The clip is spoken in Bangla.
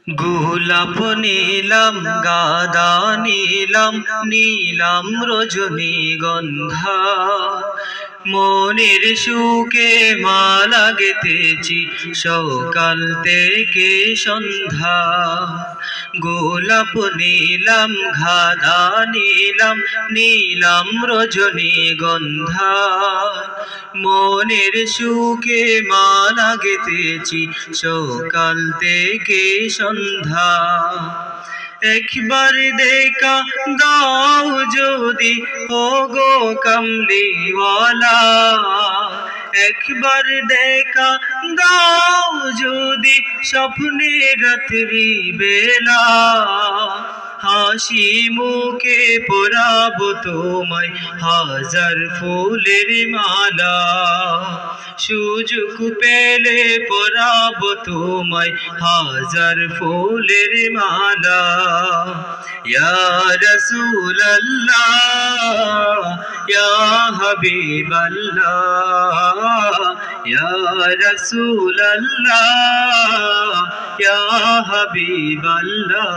গোলাপ নীলাম গাঁদা নীলাম নীলাম রজনীগন্ধা মনের সুখে মালা গেঁথেছি সকাল থেকে সন্ধ্যা। গোলাপ নীলাম গাঁদা নীলাম নীলাম রজনীগন্ধা মনের সুখে মালা গেঁথেছি সকাল থেকে সন্ধ্যা। একবার দেখা দাও যদি ওগো কামলিওয়ালা, একবার দেখা দাও যদি স্বপ্নে রাত্রি বেলা, হাসি মুখে পরাবো তোমায় হাজার ফুলের মালা। সুযোগ পেলে পরাবো তোমায় হাজার ফুলের মালা। ইয়া রাসূলুল্লাহ ইয়া হাবিবাল্লাহ ইয়া রাসূলুল্লাহ ইয়া হাবিবাল্লাহ।